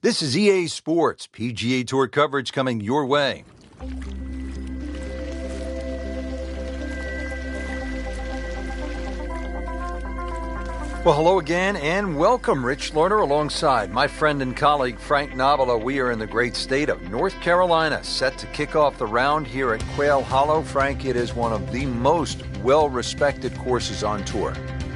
This is EA Sports, PGA Tour coverage coming your way. Well, hello again and welcome, Rich Lerner, alongside my friend and colleague Frank Navalo. We are in the great state of North Carolina, set to kick off the round here at Quail Hollow. Frank, it is one of the most well-respected courses on tour.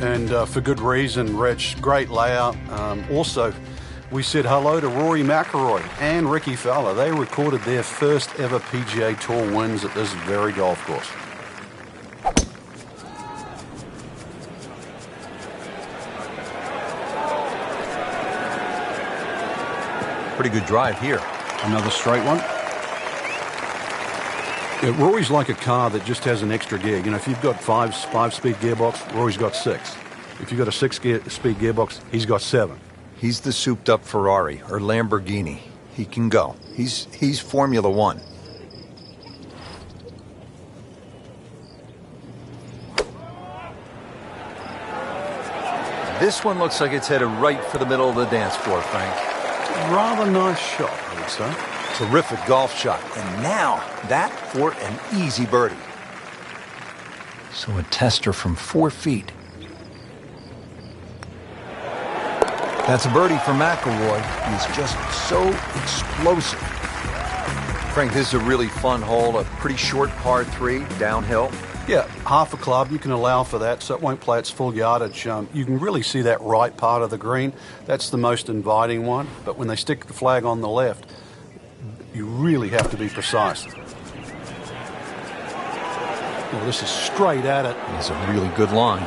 And for good reason, Rich. Great layout. Also, we said hello to Rory McILROY and Ricky Fowler. They recorded their first ever PGA Tour wins at this very golf course. Pretty good drive here. Another straight one. Yeah, Rory's like a car that just has an extra gear. You know, if you've got five-speed gearbox, Rory's got 6. If you've got a 6-speed gearbox, he's got 7. He's the souped-up Ferrari or Lamborghini. He can go. He's Formula One. This one looks like it's headed right for the middle of the dance floor, Frank. Rather nice shot, I would say. Terrific golf shot. And now that for an easy birdie. So a tester from 4 feet. That's a birdie for McIlroy. He's just so explosive. Frank, this is a really fun hole, a pretty short par 3 downhill. Yeah, half a club, you can allow for that, so it won't play its full yardage. You can really see that right part of the green. That's the most inviting one, but when they stick the flag on the left, you really have to be precise. Well, this is straight at it. It's a really good line.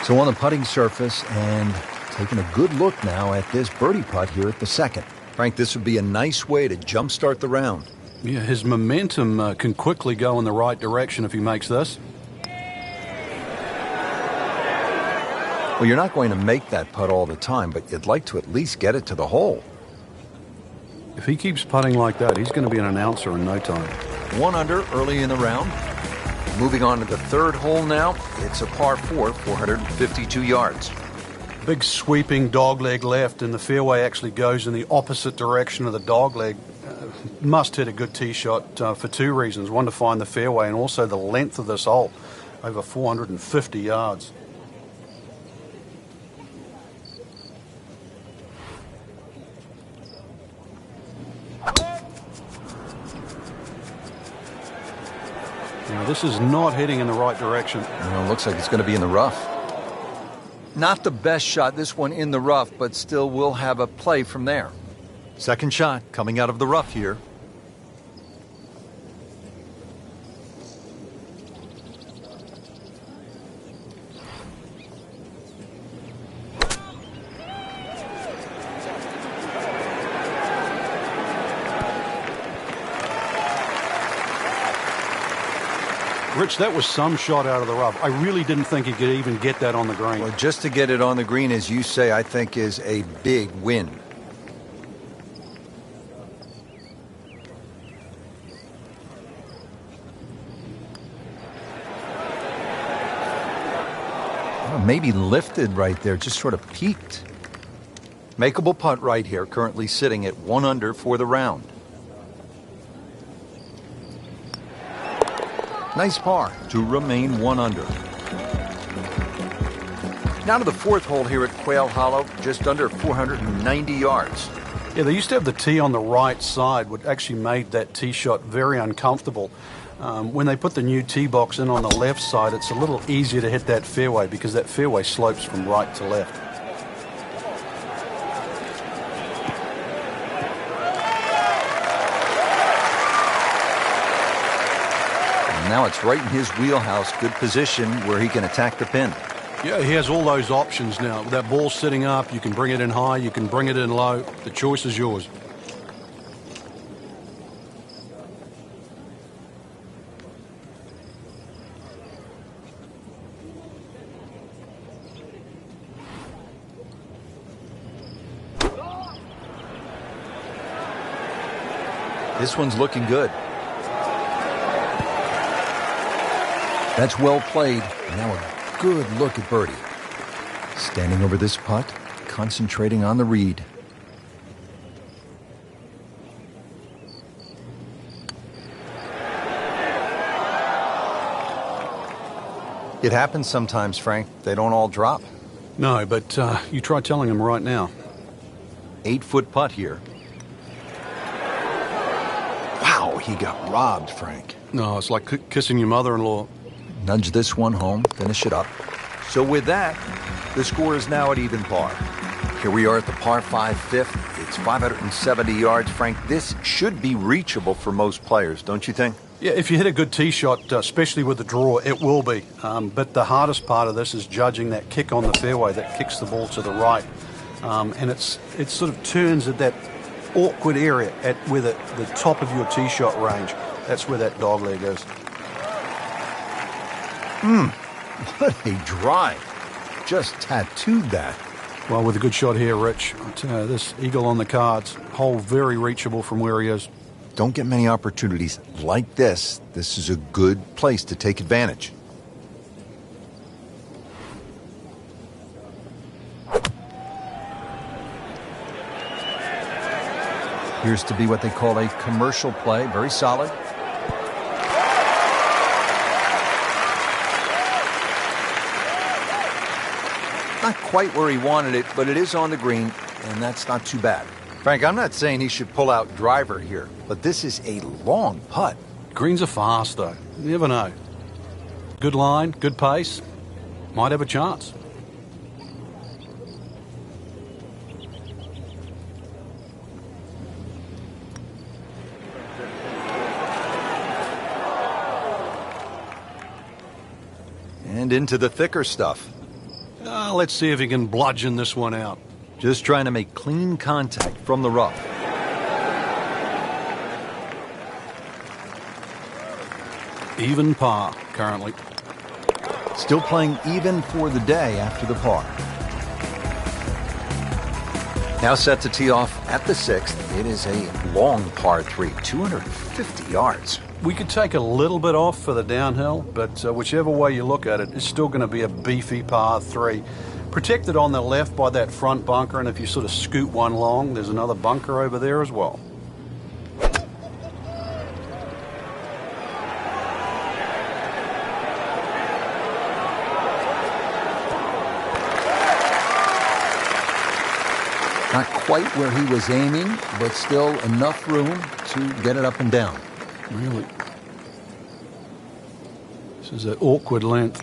So on the putting surface, and taking a good look now at this birdie putt here at the second. Frank, this would be a nice way to jumpstart the round. Yeah, his momentum can quickly go in the right direction if he makes this. Well, you're not going to make that putt all the time, but you'd like to at least get it to the hole. If he keeps putting like that, he's going to be an announcer in no time. 1 under early in the round. Moving on to the third hole now. It's a par 4, 452 yards. Big sweeping dogleg left, and the fairway actually goes in the opposite direction of the dogleg. Must hit a good tee shot for 2 reasons. One, to find the fairway, and also the length of this hole, over 450 yards. Now, this is not heading in the right direction. Well, it looks like it's going to be in the rough. Not the best shot, this one in the rough, but still will have a play from there. Second shot coming out of the rough here. Rich, that was some shot out of the rough. I really didn't think he could even get that on the green. Well, just to get it on the green, as you say, I think is a big win. Well, maybe lifted right there, just sort of peaked. Makeable putt right here, currently sitting at 1 under for the round. Nice par to remain 1 under. Now to the fourth hole here at Quail Hollow, just under 490 yards. Yeah, they used to have the tee on the right side, which actually made that tee shot very uncomfortable. When they put the new tee box in on the left side, it's a little easier to hit that fairway because that fairway slopes from right to left. Now it's right in his wheelhouse, good position where he can attack the pin. Yeah, he has all those options now. With that ball sitting up, you can bring it in high, you can bring it in low. The choice is yours. This one's looking good. That's well played. Now a good look at birdie. Standing over this putt, concentrating on the read. It happens sometimes, Frank. They don't all drop. No, but you try telling him right now. 8-foot putt here. Wow, he got robbed, Frank. No, it's like kissing your mother-in-law. Nudge this one home, finish it up. So with that, the score is now at even par. Here we are at the par 5 fifth. It's 570 yards, Frank. This should be reachable for most players, don't you think? Yeah, if you hit a good tee shot, especially with the draw, it will be. But the hardest part of this is judging that kick on the fairway that kicks the ball to the right. And it sort of turns at that awkward area at where the top of your tee shot range. That's where that dog leg is. What a drive. Just tattooed that. Well, with a good shot here, Rich, I'll tell you, this eagle on the cards, hole very reachable from where he is. Don't get many opportunities like this. This is a good place to take advantage. Appears to be what they call a commercial play. Very solid. Not quite where he wanted it, but it is on the green, and that's not too bad. Frank, I'm not saying he should pull out driver here, but this is a long putt. Greens are fast, though. You never know. Good line, good pace. Might have a chance. And into the thicker stuff. Let's see if he can bludgeon this one out. Just trying to make clean contact from the rough. Even par, currently. Still playing even for the day after the par. Now set to tee off at the 6th. It is a long par 3, 250 yards. We could take a little bit off for the downhill, but whichever way you look at it, it's still going to be a beefy par 3. Protected on the left by that front bunker, and if you sort of scoot one long, there's another bunker over there as well. Not quite where he was aiming, but still enough room to get it up and down. Really? This is an awkward length.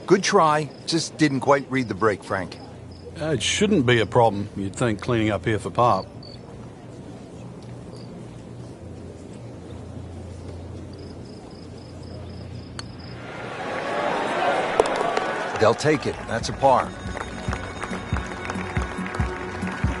Good try, just didn't quite read the break, Frank. It shouldn't be a problem, you'd think, cleaning up here for par. They'll take it. That's a par.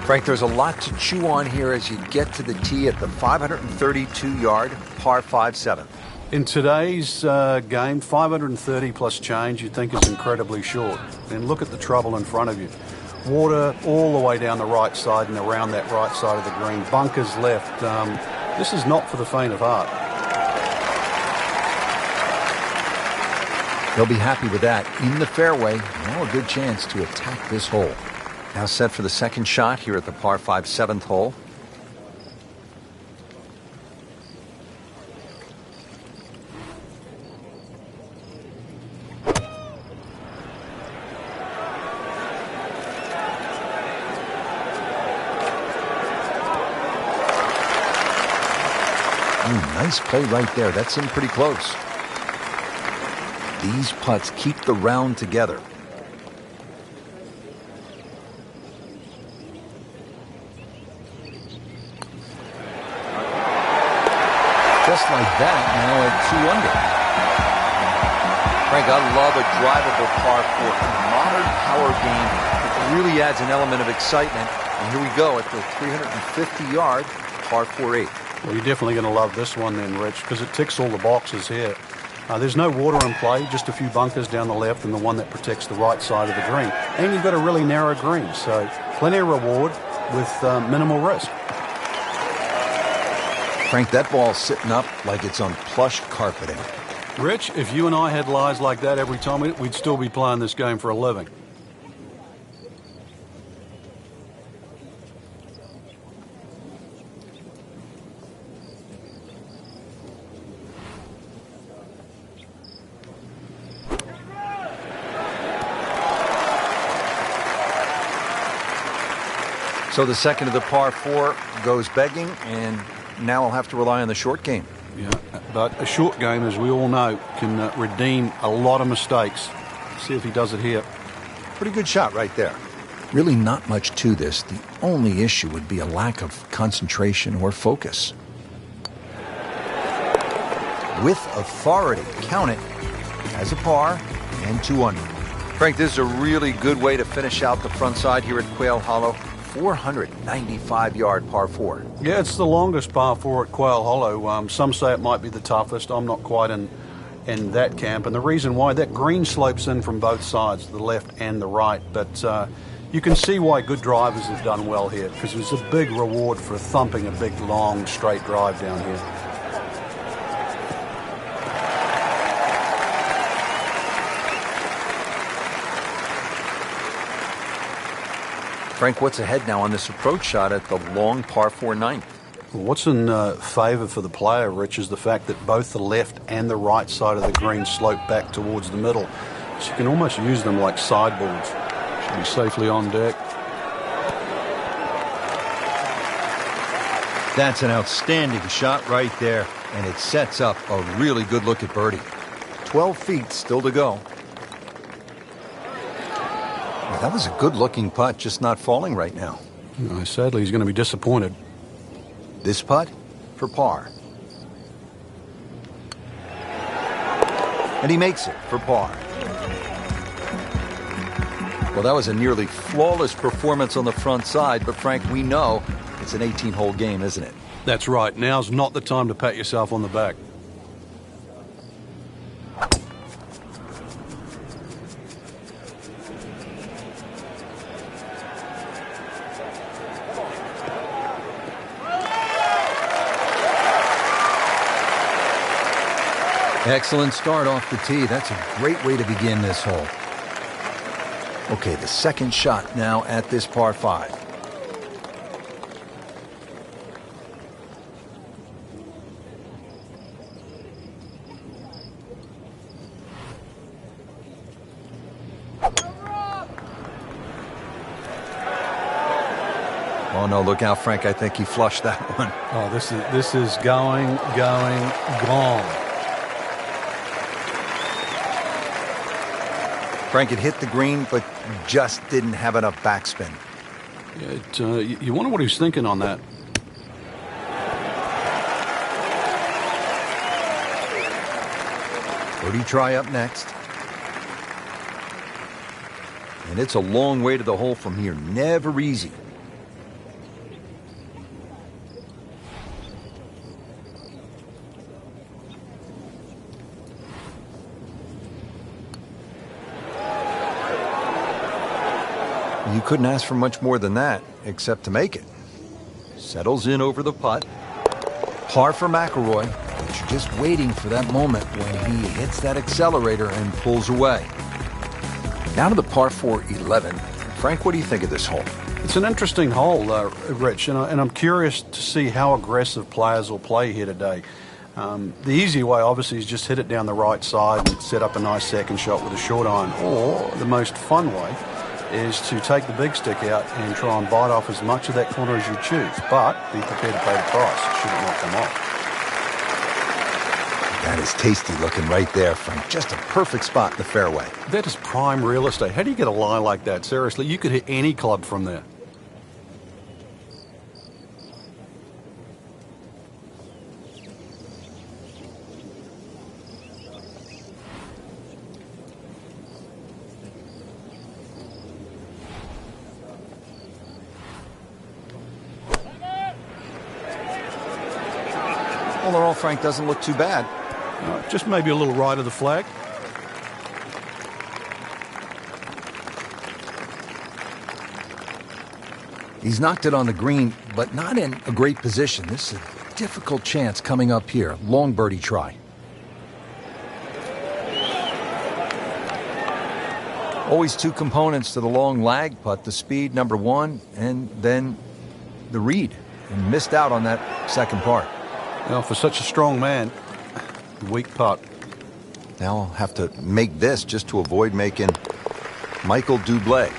Frank, there's a lot to chew on here as you get to the tee at the 532-yard par 5/7. In today's game, 530 plus change you'd think is incredibly short. And look at the trouble in front of you. Water all the way down the right side and around that right side of the green. Bunkers left. This is not for the faint of heart. They'll be happy with that. In the fairway, now a good chance to attack this hole. Now set for the second shot here at the par 5 7th hole. Nice play right there. That's in pretty close. These putts keep the round together. Just like that, now at 2 under. Frank, I love a drivable par 4. In a modern power game, it really adds an element of excitement. And here we go at the 350-yard par 4-8. Well, you're definitely going to love this one then, Rich, because it ticks all the boxes here. There's no water in play, just a few bunkers down the left and the one that protects the right side of the green. And you've got a really narrow green, so plenty of reward with minimal risk. Frank, that ball's sitting up like it's on plush carpeting. Rich, if you and I had lies like that every time, we'd still be playing this game for a living. So the second of the par 4 goes begging, and now I'll have to rely on the short game. Yeah, but a short game, as we all know, can redeem a lot of mistakes. See if he does it here. Pretty good shot right there. Really not much to this. The only issue would be a lack of concentration or focus. With authority, count it as a par and 2 under. Frank, this is a really good way to finish out the front side here at Quail Hollow. 495-yard par 4. Yeah, it's the longest par 4 at Quail Hollow. Some say it might be the toughest. I'm not quite in that camp. And the reason why, that green slopes in from both sides, the left and the right. But you can see why good drivers have done well here, because there's a big reward for thumping a big, long, straight drive down here. Frank, what's ahead now on this approach shot at the long par 4 ninth? What's in favour for the player, Rich, is the fact that both the left and the right side of the green slope back towards the middle. So you can almost use them like sideboards. Should be safely on deck. That's an outstanding shot right there, and it sets up a really good look at birdie. 12 feet still to go. Well, that was a good-looking putt, just not falling right now. Sadly, he's going to be disappointed. This putt for par. And he makes it for par. Well, that was a nearly flawless performance on the front side, but Frank, we know it's an 18-hole game, isn't it? That's right. Now's not the time to pat yourself on the back. Excellent start off the tee. That's a great way to begin this hole. Okay, the second shot now at this par 5. Oh no, look out, Frank. I think he flushed that one. Oh, this is gone. Frank, it hit the green, but just didn't have enough backspin. Yeah, you wonder what he was thinking on that. Birdie try up next. And it's a long way to the hole from here. Never easy. You couldn't ask for much more than that, except to make it. Settles in over the putt. Par for McIlroy, but you're just waiting for that moment when he hits that accelerator and pulls away. Now to the par 4 11. Frank, what do you think of this hole? It's an interesting hole, Rich, and I'm curious to see how aggressive players will play here today. The easy way, obviously, is just hit it down the right side and set up a nice second shot with a short iron. Or the most fun way is to take the big stick out and try and bite off as much of that corner as you choose, but be prepared to pay the price should it not come off. That is tasty looking right there, Frank. Just a perfect spot in the fairway. That is prime real estate. How do you get a lie like that? Seriously, you could hit any club from there. Overall, Frank, doesn't look too bad. Just maybe a little right of the flag. He's knocked it on the green, but not in a great position. This is difficult chance coming up here. Long birdie try. Always two components to the long lag putt, the speed, number one, and then the read. And missed out on that second part. Well, for such a strong man, weak putt. Now I'll have to make this just to avoid making Michael Dublé.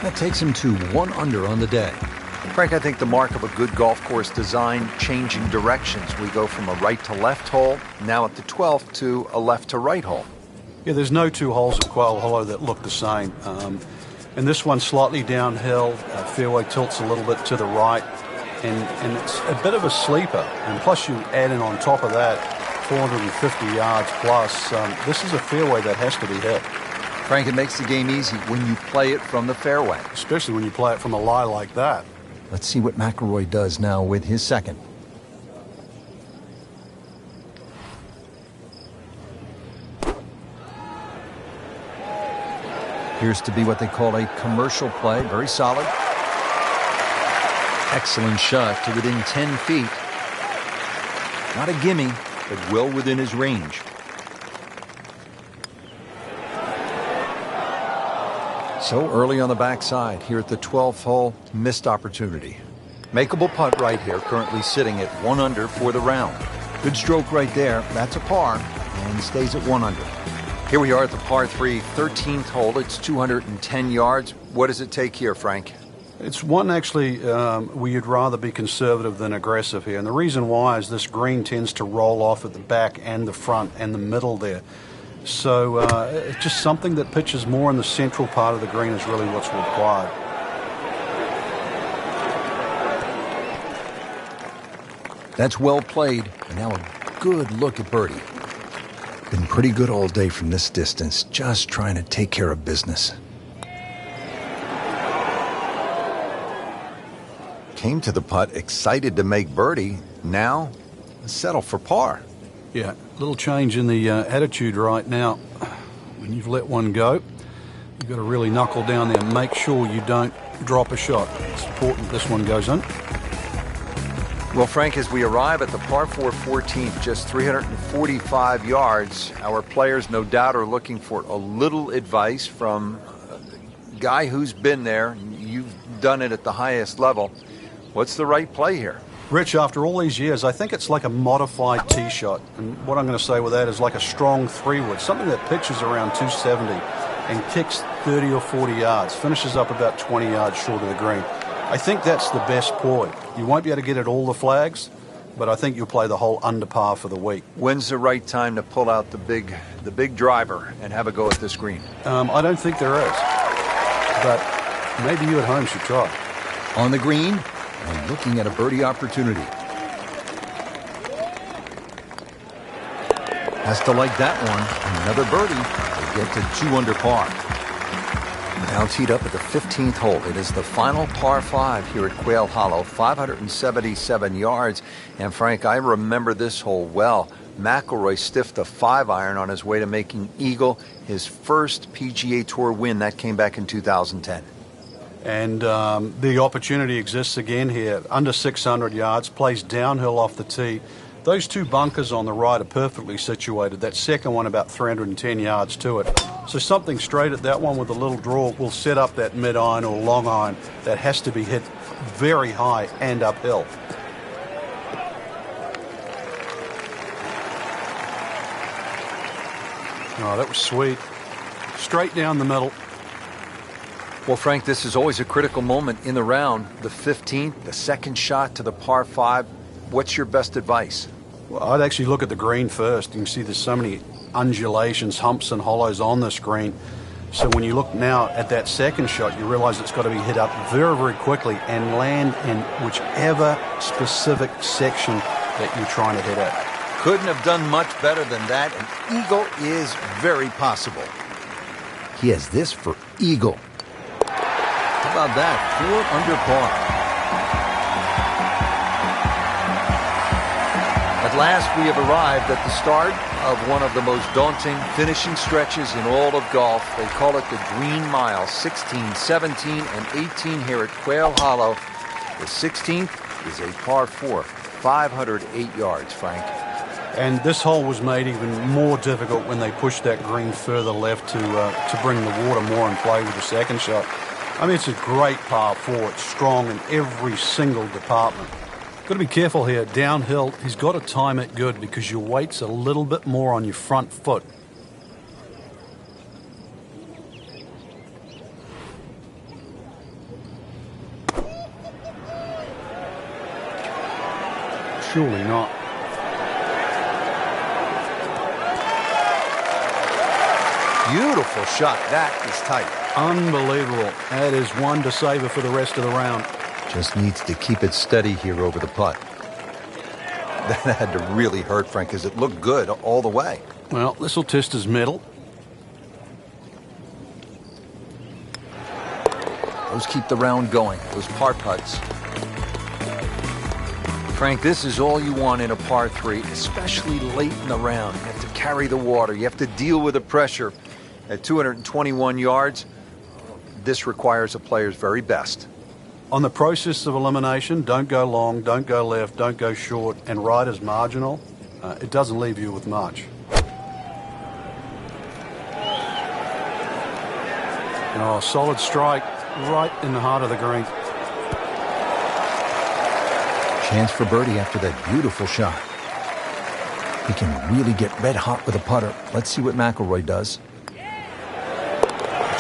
That takes him to 1 under on the day. Frank, I think the mark of a good golf course design, changing directions. We go from a right to left hole, now at the 12th, to a left to right hole. Yeah, there's no two holes at Quail Hollow that look the same. And this one's slightly downhill. Fairway tilts a little bit to the right. And it's a bit of a sleeper. And plus you add in on top of that 450 yards plus. This is a fairway that has to be hit. Frank, it makes the game easy when you play it from the fairway. Especially when you play it from a lie like that. Let's see what McIlroy does now with his second. Appears to be what they call a commercial play. Very solid. Excellent shot to within 10 feet. Not a gimme, but well within his range. So early on the backside here at the 12th hole, missed opportunity. Makeable putt right here, currently sitting at 1 under for the round. Good stroke right there. That's a par and stays at 1 under. Here we are at the par 3, 13th hole. It's 210 yards. What does it take here, Frank? It's one actually where you'd rather be conservative than aggressive here. And the reason why is this green tends to roll off at the back and the front and the middle there. So it's just something that pitches more in the central part of the green is really what's required. That's well played. And now a good look at birdie. Been pretty good all day from this distance, just trying to take care of business. Came to the putt excited to make birdie. Now settle for par. Yeah, little change in the attitude right now. When you've let one go, you've got to really knuckle down there and make sure you don't drop a shot. It's important this one goes in. Well, Frank, as we arrive at the par 4 14th, just 345 yards, our players no doubt are looking for a little advice from a guy who's been there. You've done it at the highest level. What's the right play here? Rich, after all these years, I think it's like a modified tee shot. And what I'm going to say with that is like a strong 3-wood, something that pitches around 270 and kicks 30 or 40 yards, finishes up about 20 yards short of the green. I think that's the best ploy. You won't be able to get at all the flags, but I think you'll play the hole under par for the week. When's the right time to pull out the big driver and have a go at this green? I don't think there is, but maybe you at home should try. On the green and looking at a birdie opportunity. Has to like that one. Another birdie to get to 2 under par. Now teed up at the 15th hole. It is the final par 5 here at Quail Hollow, 577 yards. And Frank, I remember this hole well. McIlroy stiffed a 5-iron on his way to making eagle, his first PGA Tour win. That came back in 2010. And the opportunity exists again here. Under 600 yards, plays downhill off the tee. Those two bunkers on the right are perfectly situated. That second one about 310 yards to it. So something straight at that one with a little draw will set up that mid-iron or long iron that has to be hit very high and uphill. Oh, that was sweet. Straight down the middle. Well, Frank, this is always a critical moment in the round. The 15th, the second shot to the par 5. What's your best advice? Well, I'd actually look at the green first. You can see there's so many undulations, humps and hollows on this green. So when you look now at that second shot, you realize it's got to be hit up very, very quickly and land in whichever specific section that you're trying to hit at. Couldn't have done much better than that. An eagle is very possible. He has this for eagle. How about that? 4 under par. At last, we have arrived at the start of one of the most daunting finishing stretches in all of golf. They call it the Green Mile, 16, 17, and 18 here at Quail Hollow. The 16th is a par 4. 508 yards, Frank. And this hole was made even more difficult when they pushed that green further left to bring the water more in play with the second shot. I mean, it's a great par 4. It's strong in every single department. Got to be careful here. Downhill, he's got to time it good because your weight's a little bit more on your front foot. Surely not. Beautiful shot. That is tight. Unbelievable. That is one to savor for the rest of the round. Just needs to keep it steady here over the putt. That had to really hurt, Frank, because it looked good all the way. Well, this will test his mettle. Those keep the round going, those par putts. Frank, this is all you want in a par 3, especially late in the round. You have to carry the water. You have to deal with the pressure. At 221 yards, this requires a player's very best. On the process of elimination, don't go long, don't go left, don't go short, and right is marginal. It doesn't leave you with much. Oh, solid strike right in the heart of the green. Chance for birdie after that beautiful shot. He can really get red hot with a putter. Let's see what McIlroy does.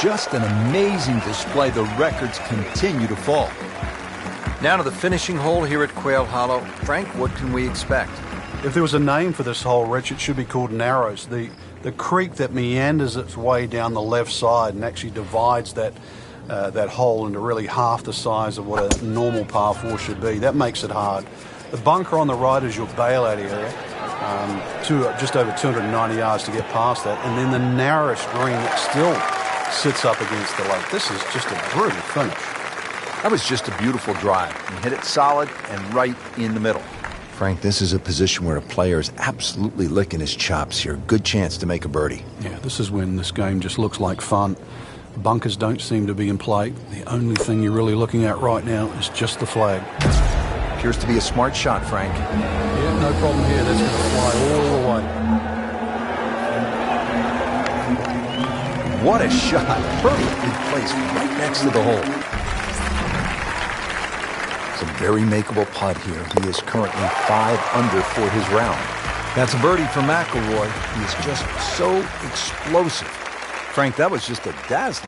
Just an amazing display. The records continue to fall. Now to the finishing hole here at Quail Hollow. Frank, what can we expect? If there was a name for this hole, Rich, it should be called Narrows. The creek that meanders its way down the left side and actually divides that hole into really half the size of what a normal par 4 should be. That makes it hard. The bunker on the right is your bailout area, just over 290 yards to get past that, and then the narrowest green that still sits up against the lake. This is just a brutal finish. That was just a beautiful drive. He hit it solid and right in the middle. Frank, this is a position where a player is absolutely licking his chops here. Good chance to make a birdie. Yeah, this is when this game just looks like fun. Bunkers don't seem to be in play. The only thing you're really looking at right now is just the flag. Appears to be a smart shot, Frank. Yeah, no problem here. That's going to fly all the way. What a shot. Perfectly placed right next to the hole. It's a very makeable putt here. He is currently 5 under for his round. That's a birdie for McIlroy. He is just so explosive. Frank, that was just a dazzling.